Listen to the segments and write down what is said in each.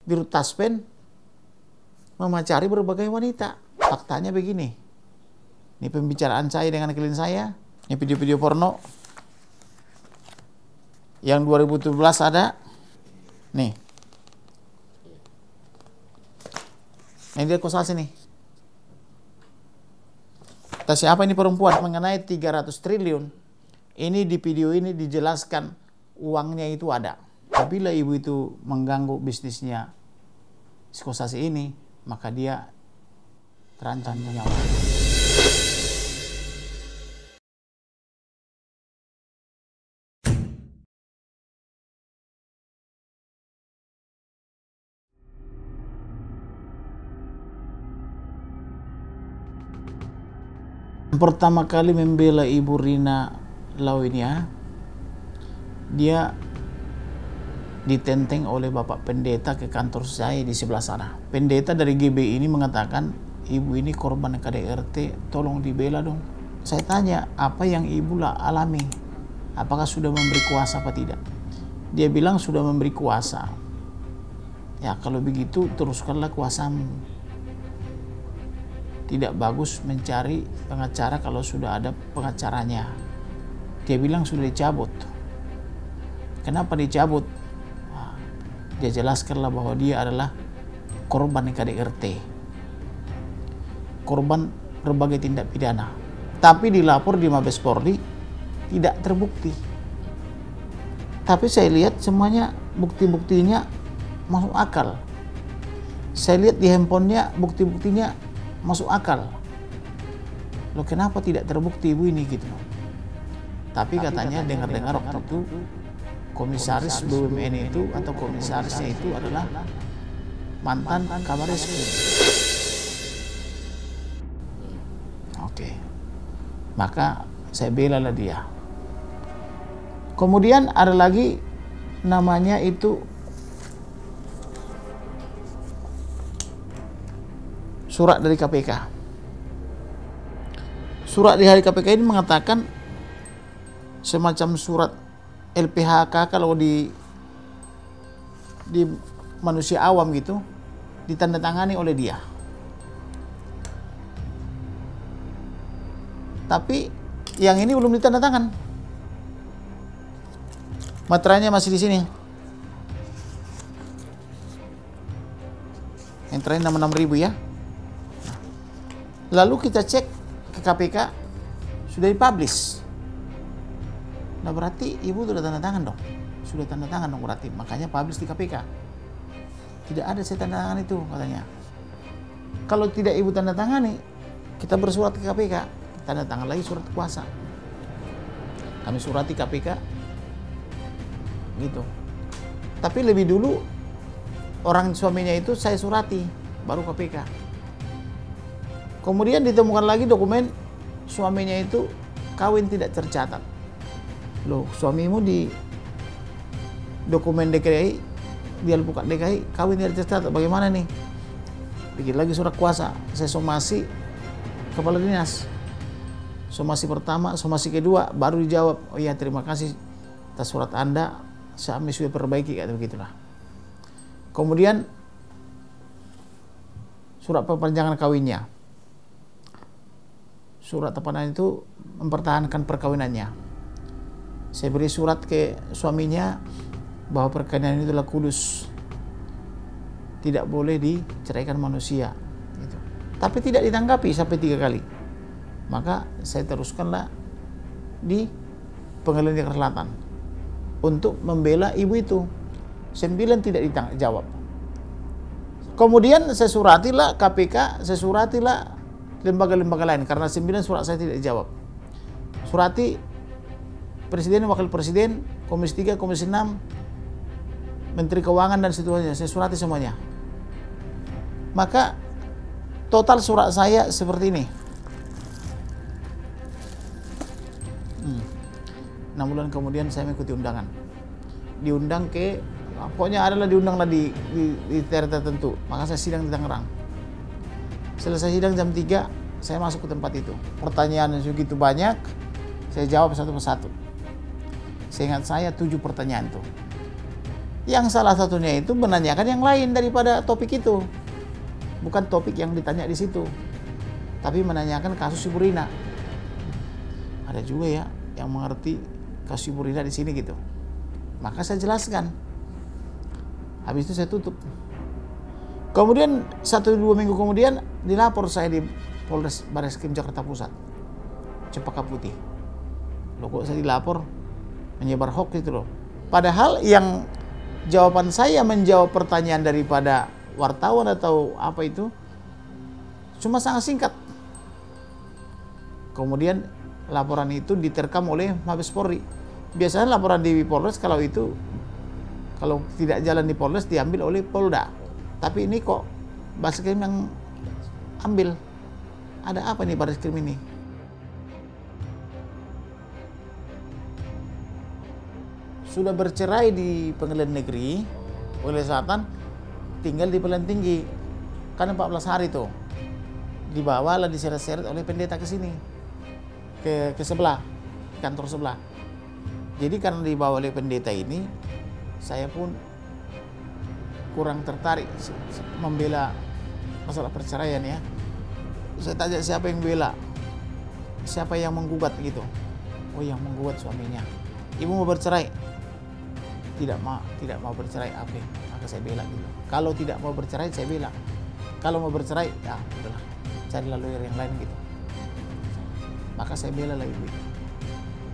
Dirut Taspen memacari berbagai wanita. Faktanya begini. Ini pembicaraan saya dengan klien saya. Ini video-video porno. Yang 2017 ada. Nih. Ini dia kosasi nih. Kata siapa ini perempuan mengenai 300 triliun. Ini di video ini dijelaskan uangnya itu ada. Apabila ibu itu mengganggu bisnisnya si kosasi ini, maka dia terancam nyawa. Pertama kali membela Ibu Rina Lawinia, dia ditenteng oleh Bapak Pendeta ke kantor saya di sebelah sana. Pendeta dari GB ini mengatakan, ibu ini korban KDRT, tolong dibela dong. Saya tanya, apa yang ibu alami? Apakah sudah memberi kuasa apa tidak? Dia bilang sudah memberi kuasa. Ya kalau begitu teruskanlah kuasamu. Tidak bagus mencari pengacara kalau sudah ada pengacaranya. Dia bilang sudah dicabut. Kenapa dicabut? Nah, dia jelaskanlah bahwa dia adalah korban KDRT, korban berbagai tindak pidana, tapi dilapor di Mabes Polri tidak terbukti. Tapi saya lihat semuanya bukti-buktinya masuk akal. Saya lihat di handphonenya bukti-buktinya masuk akal. Loh kenapa tidak terbukti ibu ini gitu loh. Tapi katanya dengar-dengar waktu itu komisaris BUMN itu atau komisarisnya itu adalah mantan Kabar Eskrim. Oke. Maka saya bela lah dia. Kemudian ada lagi namanya itu surat dari KPK. Surat dari KPK ini mengatakan semacam surat LPHK kalau di manusia awam gitu, ditandatangani oleh dia. Tapi yang ini belum ditandatangan. Materainya masih di sini. Enternya 66.000 ya. Lalu kita cek ke KPK, sudah dipublish. Nah berarti ibu sudah tanda tangan dong. Sudah tanda tangan dong berarti. Makanya publish di KPK. Tidak ada saya tanda tangan itu katanya. Kalau tidak ibu tanda tangani, kita bersurat ke KPK. Tanda tangan lagi surat kuasa. Kami surati KPK. Gitu. Tapi lebih dulu orang suaminya itu saya surati. Baru KPK. Kemudian ditemukan lagi dokumen suaminya itu kawin tidak tercatat. Loh, suamimu di dokumen DKI, dia buka DKI, kawin tidak tercatat. Bagaimana nih? Bikin lagi surat kuasa. Saya somasi kepala dinas. Somasi pertama, somasi kedua, baru dijawab, oh iya terima kasih atas surat Anda, kami sudah perbaiki, kayak begitulah. Kemudian surat perpanjangan kawinnya. Surat tapanan itu mempertahankan perkawinannya. Saya beri surat ke suaminya bahwa perkawinan itu adalah kudus, tidak boleh diceraikan manusia. Gitu. Tapi tidak ditanggapi sampai 3 kali. Maka saya teruskanlah di Pengadilan Jakarta Selatan untuk membela ibu itu. 9 tidak dijawab. Kemudian saya suratilah KPK, saya suratilah lembaga-lembaga lain karena 9 surat saya tidak dijawab. Surati Presiden, Wakil Presiden, Komisi 3, Komisi 6, Menteri Keuangan dan seterusnya, saya surati semuanya. Maka total surat saya seperti ini. 6 bulan kemudian saya mengikuti undangan. Diundang ke, pokoknya adalah diundanglah di daerah tertentu. Maka saya sidang di Tangerang. Selesai sidang jam 3, saya masuk ke tempat itu. Pertanyaan segitu banyak, saya jawab satu persatu. Seingat saya 7 pertanyaan itu. Yang salah satunya itu menanyakan yang lain daripada topik itu. Bukan topik yang ditanya di situ, tapi menanyakan kasus Ibu Rina. Ada juga ya yang mengerti kasus Ibu Rina di sini gitu. Maka saya jelaskan. Habis itu saya tutup. Kemudian 1-2 minggu kemudian dilapor saya di Polres Barreskrim Jakarta Pusat, Cempaka Putih. Loh, kok saya dilapor menyebar hoax itu loh. Padahal yang jawaban saya menjawab pertanyaan daripada wartawan atau apa itu cuma sangat singkat. Kemudian laporan itu diterkam oleh Mabes Polri. Biasanya laporan di Polres kalau tidak jalan di Polres diambil oleh Polda. Tapi ini kok Barreskrim yang ambil. Ada apa nih Barreskrim ini? Sudah bercerai di Pengadilan Negeri oleh Selatan, tinggal di Pengadilan Tinggi. Kan 14 hari tuh. Dibawalah diseret-seret oleh pendeta ke sini. Ke sebelah, kantor sebelah. Jadi karena dibawa oleh pendeta ini, saya pun kurang tertarik membela masalah perceraian ya. Saya tanya siapa yang bela, siapa yang menggugat gitu. Oh, yang menggugat suaminya. Ibu mau bercerai? Tidak mau bercerai, oke, maka saya bela gitu. Kalau tidak mau bercerai, saya bela. Kalau mau bercerai, ya udahlah, carilah lawyer yang lain gitu. Maka saya bela lah ibu itu.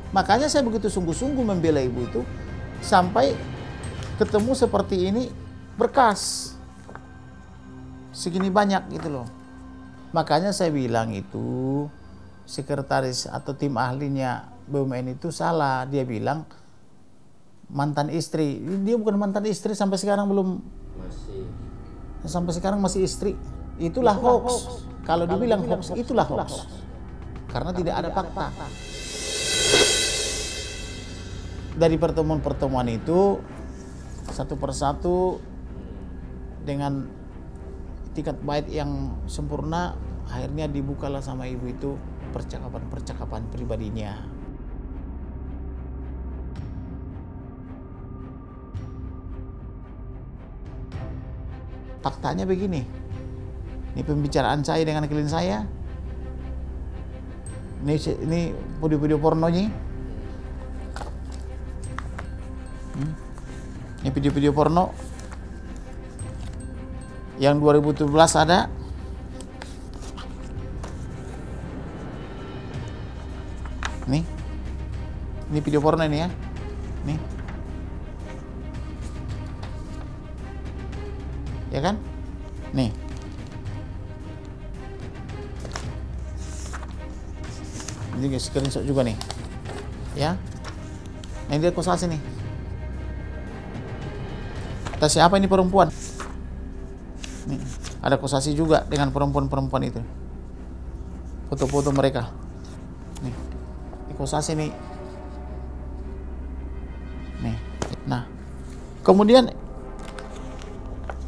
Makanya saya begitu sungguh-sungguh membela ibu itu sampai ketemu seperti ini, berkas segini banyak gitu loh. Makanya saya bilang itu sekretaris atau tim ahlinya BUMN itu salah. Dia bilang mantan istri. Dia bukan mantan istri, sampai sekarang belum. Sampai sekarang masih istri. Itulah hoax. Kalau dibilang hoax, itulah hoax. Karena tidak ada fakta. Dari pertemuan-pertemuan itu satu persatu dengan tingkat bait yang sempurna, akhirnya dibukalah sama ibu itu percakapan-percakapan pribadinya. Faktanya begini, ini pembicaraan saya dengan klien saya, ini video-video pornonya, ini video-video porno yang 2017 ada. Ini video porno ini ya. Nih. Ya kan? Nih. Ini guys, screenshot juga nih. Ya. Nah, ini dia akusasi nih. Kata siapa ini perempuan? Nih, ada akusasi juga dengan perempuan-perempuan itu. Foto-foto mereka. Nih. Akusasi nih. Nih. Nah, kemudian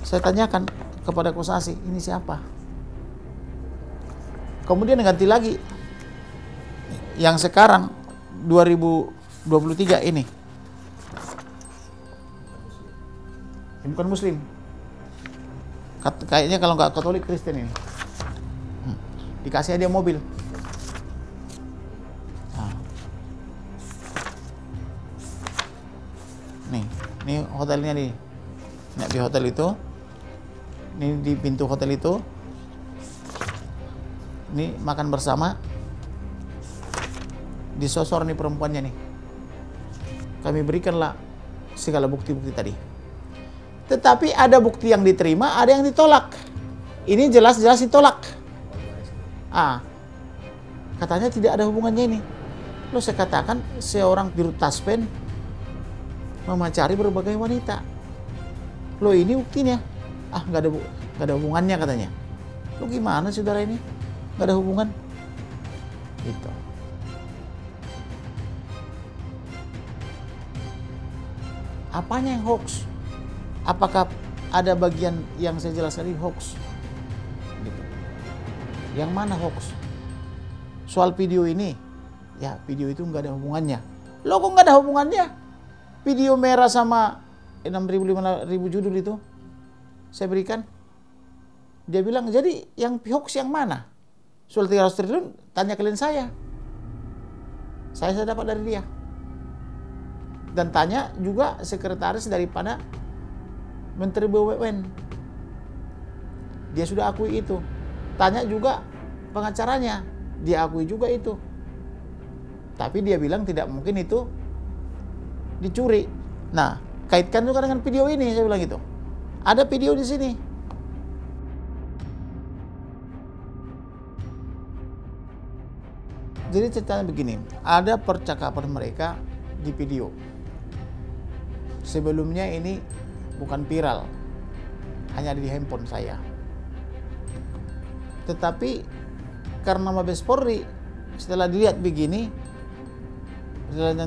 saya tanyakan kepada akusasi, ini siapa? Kemudian ganti lagi. Yang sekarang 2023 ini. Ini bukan Muslim. Kayaknya kalau nggak Katolik, Kristen ini. Dikasih dia mobil. Nah. Ini hotelnya nih. Nah, di hotel itu. Ini di pintu hotel itu. Ini makan bersama. Disosor nih perempuannya nih. Kami berikanlah segala bukti-bukti tadi. Tetapi ada bukti yang diterima, ada yang ditolak. Ini jelas-jelas ditolak. Katanya tidak ada hubungannya ini. Lalu saya katakan seorang dirut Taspen memacari berbagai wanita. Loh, ini buktinya. Nggak ada hubungannya katanya. Loh, gimana saudara ini? Nggak ada hubungan. Gitu. Apanya yang hoax? Apakah ada bagian yang saya jelaskan ini hoax? Gitu. Yang mana hoax? Soal video ini, ya video itu nggak ada hubungannya. Loh, kok nggak ada hubungannya? Video merah sama 6.000 judul itu saya berikan. Dia bilang, jadi yang hoax yang mana? Soal 300 triliun, tanya klien saya. Saya dapat dari dia. Dan tanya juga sekretaris daripada Menteri BUMN. Dia sudah akui itu. Tanya juga pengacaranya, dia akui juga itu. Tapi dia bilang tidak mungkin itu dicuri. Nah, kaitkan juga dengan video ini, saya bilang gitu. Ada video di sini. Jadi ceritanya begini, ada percakapan mereka di video. Sebelumnya ini bukan viral, hanya ada di handphone saya. Tetapi karena Mabes Polri setelah dilihat begini,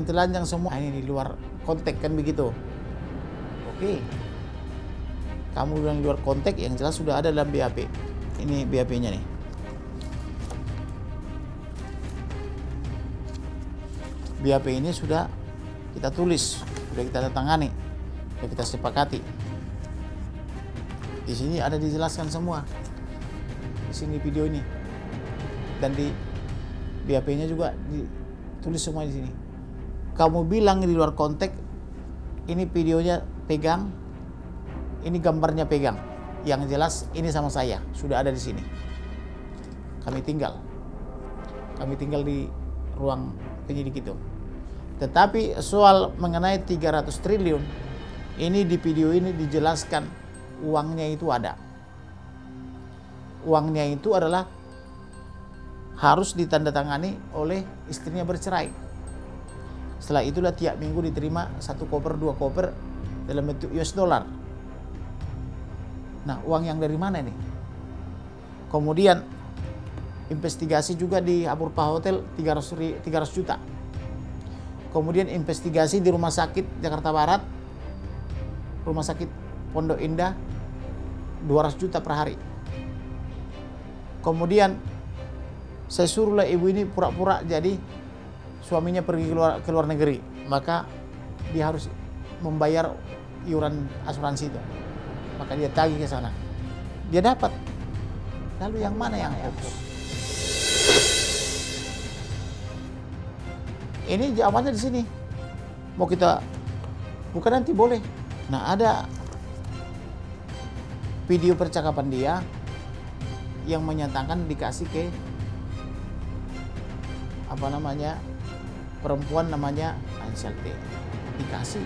telanjang semua, ini di luar konteks kan begitu. Oke, kamu bilang di luar konteks, yang jelas sudah ada dalam BAP. Ini BAP-nya nih. BAP ini sudah kita tulis, sudah kita tangani, sudah kita sepakati. Di sini ada dijelaskan semua. Di sini video ini. Dan di BAP-nya juga ditulis semua di sini. Kamu bilang di luar konteks, ini videonya pegang, ini gambarnya pegang. Yang jelas ini sama saya, sudah ada di sini. Kami tinggal di ruang penyidik itu. Tetapi soal mengenai 300 triliun, ini di video ini dijelaskan uangnya itu ada. Uangnya itu adalah harus ditandatangani oleh istrinya bercerai. Setelah itulah tiap minggu diterima 1 koper, 2 koper dalam bentuk US dollar. Nah, uang yang dari mana ini? Kemudian investigasi juga di Apurva Hotel 300 juta. Kemudian investigasi di Rumah Sakit Jakarta Barat, Rumah Sakit Pondok Indah 200 juta per hari. Kemudian saya suruhlah ibu ini pura-pura jadi suaminya pergi ke luar negeri, maka dia harus membayar iuran asuransi itu. Maka dia tagih ke sana. Dia dapat. Lalu yang mana yang hoax? Ini jawabannya di sini. Mau kita buka nanti boleh. Nah, ada video percakapan dia yang menyatakan dikasih ke perempuan namanya Ansel T. Dikasih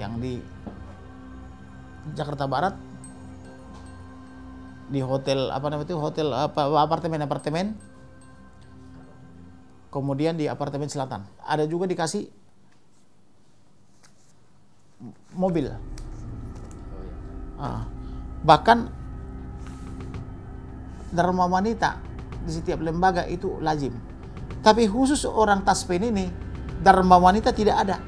yang di Jakarta Barat di hotel apartemen. Kemudian di apartemen selatan ada juga dikasih mobil. Bahkan Dharma Wanita di setiap lembaga itu lazim. Tapi khusus orang Taspen ini Dharma Wanita tidak ada.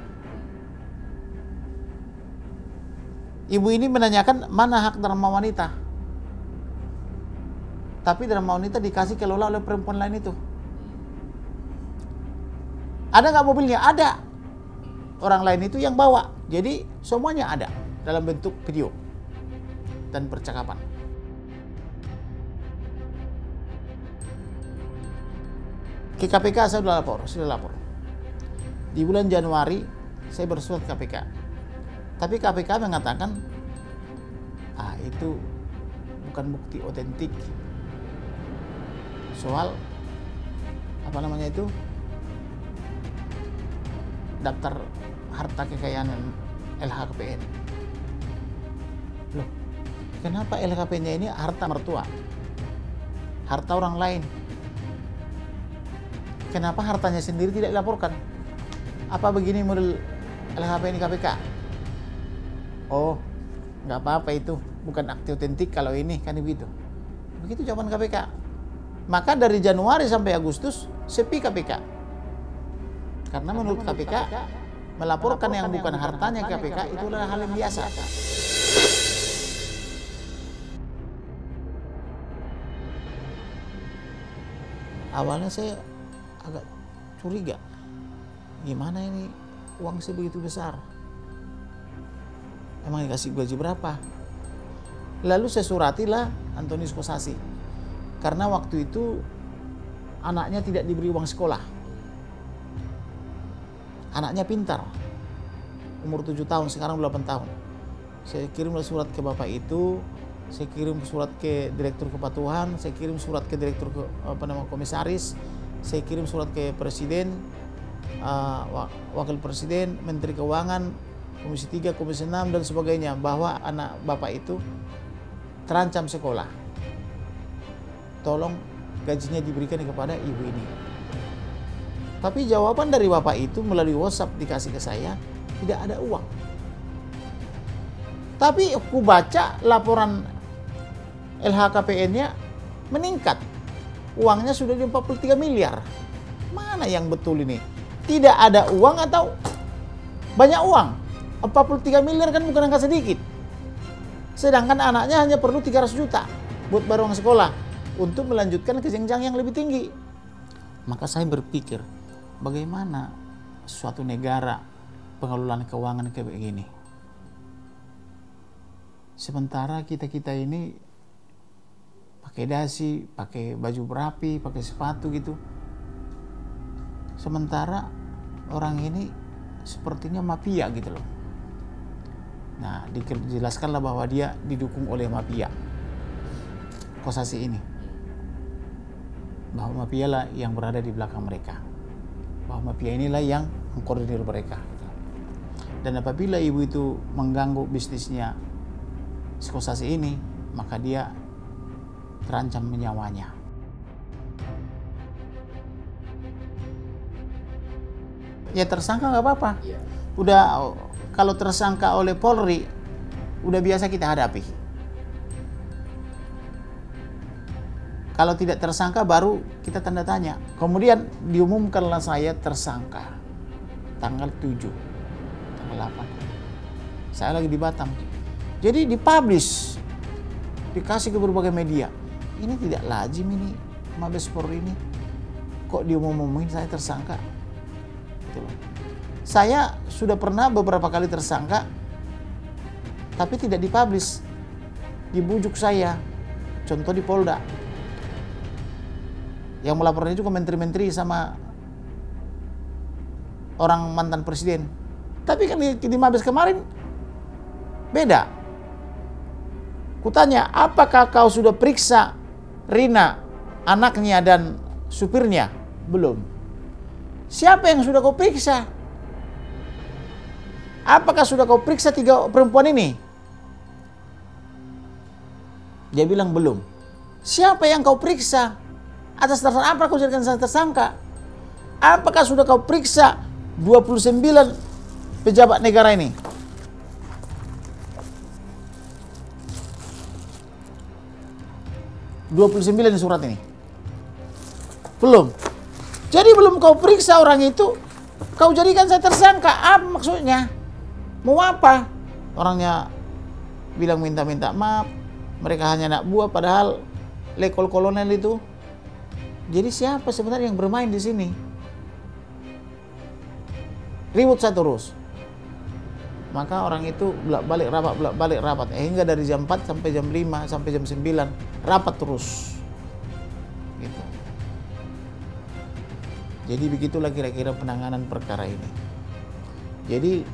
Ibu ini menanyakan mana hak Dharma Wanita. Tapi Dharma Wanita dikasih kelola oleh perempuan lain itu. Ada nggak mobilnya? Ada. Orang lain itu yang bawa. Jadi semuanya ada dalam bentuk video dan percakapan. Ke KPK saya sudah lapor. Di bulan Januari saya bersurat KPK. Tapi KPK mengatakan, itu bukan bukti otentik soal daftar harta kekayaan LHKPN. Loh, kenapa LHKPN-nya ini harta mertua? Harta orang lain. Kenapa hartanya sendiri tidak dilaporkan? Apa begini model LHKPN di KPK? Oh, nggak apa-apa itu. Bukan akte otentik kalau ini, kan begitu. Begitu jawaban KPK. Maka dari Januari sampai Agustus, sepi KPK. Karena menurut KPK, melaporkan yang bukan hartanya KPK itu adalah hal yang biasa. Awalnya saya agak curiga, gimana ini uang sebegitu besar? emang dikasih gaji berapa? Lalu saya suratilah Antonius Kosasi, karena waktu itu anaknya tidak diberi uang sekolah. Anaknya pintar, umur 7 tahun, sekarang 8 tahun. Saya kirimlah surat ke bapak itu, saya kirim surat ke direktur kepatuhan, saya kirim surat ke direktur komisaris, saya kirim surat ke presiden, wakil presiden, menteri keuangan, komisi 3, komisi 6 dan sebagainya, bahwa anak bapak itu terancam sekolah. Tolong gajinya diberikan kepada ibu ini. Tapi jawaban dari bapak itu melalui WhatsApp dikasih ke saya, tidak ada uang. Tapi aku baca laporan LHKPN-nya meningkat. Uangnya sudah di 43 miliar. Mana yang betul ini? Tidak ada uang atau banyak uang? 43 miliar kan bukan angka sedikit. Sedangkan anaknya hanya perlu 300 juta buat bayar uang sekolah untuk melanjutkan ke jenjang yang lebih tinggi. Maka saya berpikir, bagaimana suatu negara pengelolaan keuangan kayak begini? Sementara kita ini pakai dasi, pakai baju berapi, pakai sepatu gitu. Sementara orang ini sepertinya mafia gitu loh. Nah, dijelaskanlah bahwa dia didukung oleh mafia Kosasi ini. Bahwa mafia lah yang berada di belakang mereka. Bahwa mafia inilah yang mengkoordinir mereka. Dan apabila ibu itu mengganggu bisnisnya si Kosasi ini, maka dia terancam nyawanya. Ya tersangka nggak apa-apa. Udah, kalau tersangka oleh Polri, udah biasa kita hadapi. Kalau tidak tersangka baru kita tanda tanya. Kemudian diumumkanlah saya tersangka tanggal 7, tanggal 8. Saya lagi di Batam. Jadi dipublish, dikasih ke berbagai media. Ini tidak lazim ini, Mabes Polri ini. Kok diumum-umumin saya tersangka? Gitu loh. Saya sudah pernah beberapa kali tersangka, tapi tidak dipublish. Dibujuk saya, contoh di Polda. Yang melaporkan juga menteri-menteri sama orang mantan presiden. Tapi kan di Mabes kemarin beda. Kutanya, apakah kau sudah periksa Rina, anaknya dan supirnya? Belum. Siapa yang sudah kau periksa? Apakah sudah kau periksa 3 perempuan ini? Dia bilang belum. Siapa yang kau periksa? Atas dasar apa kau jadikan saya tersangka? Apakah sudah kau periksa 29 pejabat negara ini? (29) surat ini. Belum. Jadi belum kau periksa orang itu, kau jadikan saya tersangka. Apa maksudnya? Mau apa? Orangnya bilang minta-minta maaf. Mereka hanya anak buah, padahal lekol kolonel itu. Jadi siapa sebenarnya yang bermain di sini? Ribut saya terus. Maka orang itu bolak-balik rapat. Hingga dari jam 4 sampai jam 5 sampai jam 9 rapat terus. Gitu. Jadi begitulah kira-kira penanganan perkara ini. Jadi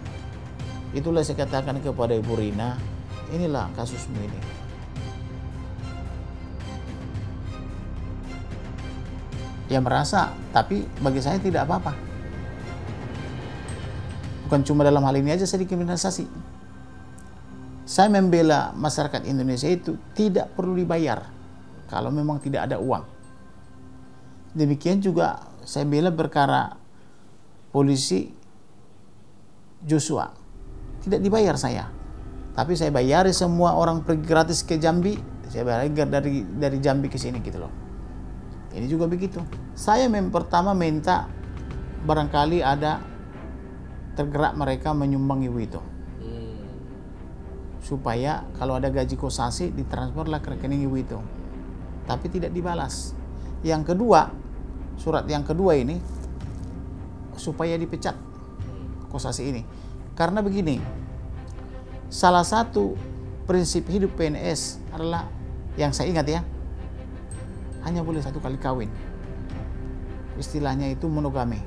itulah saya katakan kepada Ibu Rina, inilah kasusmu ini. Ya merasa, tapi bagi saya tidak apa-apa. Bukan cuma dalam hal ini aja saya dikriminalisasi. Saya membela masyarakat Indonesia itu tidak perlu dibayar kalau memang tidak ada uang. Demikian juga saya bela perkara polisi Joshua. Tidak dibayar saya. Tapi saya bayari semua orang pergi gratis ke Jambi, saya bayar dari Jambi ke sini gitu loh. Ini juga begitu. Saya pertama minta barangkali ada tergerak mereka menyumbang ibu itu. Supaya kalau ada gaji Kosasi ditransferlah ke rekening ibu itu. Tapi tidak dibalas. Yang kedua, surat yang kedua ini supaya dipecat Kosasi ini. Karena begini, salah satu prinsip hidup PNS adalah, yang saya ingat ya, hanya boleh 1 kali kawin. Istilahnya itu monogami.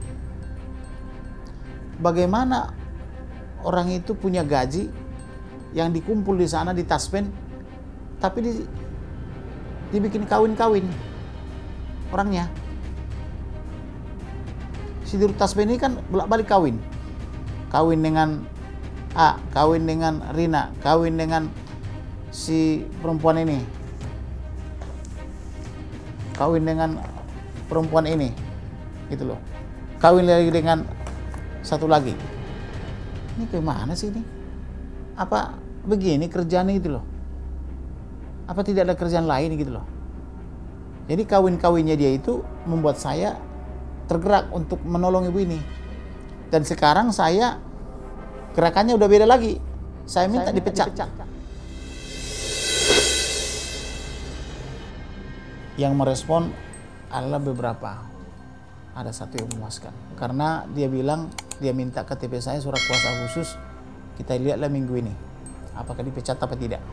Bagaimana orang itu punya gaji yang dikumpul di sana di taspen, tapi dibikin kawin-kawin orangnya. Si dirut taspen ini kan bolak-balik kawin. Kawin dengan A, kawin dengan Rina, kawin dengan si perempuan ini, kawin dengan perempuan ini, gitu loh. Kawin lagi dengan satu lagi. Ini gimana sih ini? Apa begini kerjaannya gitu loh? Apa tidak ada kerjaan lain gitu loh? Jadi kawin-kawinnya dia itu membuat saya tergerak untuk menolong ibu ini. Dan sekarang saya gerakannya udah beda lagi. Saya minta dipecat. Yang merespon adalah beberapa. Ada satu yang memuaskan. Karena dia bilang, dia minta KTP saya surat kuasa khusus. Kita lihatlah minggu ini. Apakah dipecat apa tidak.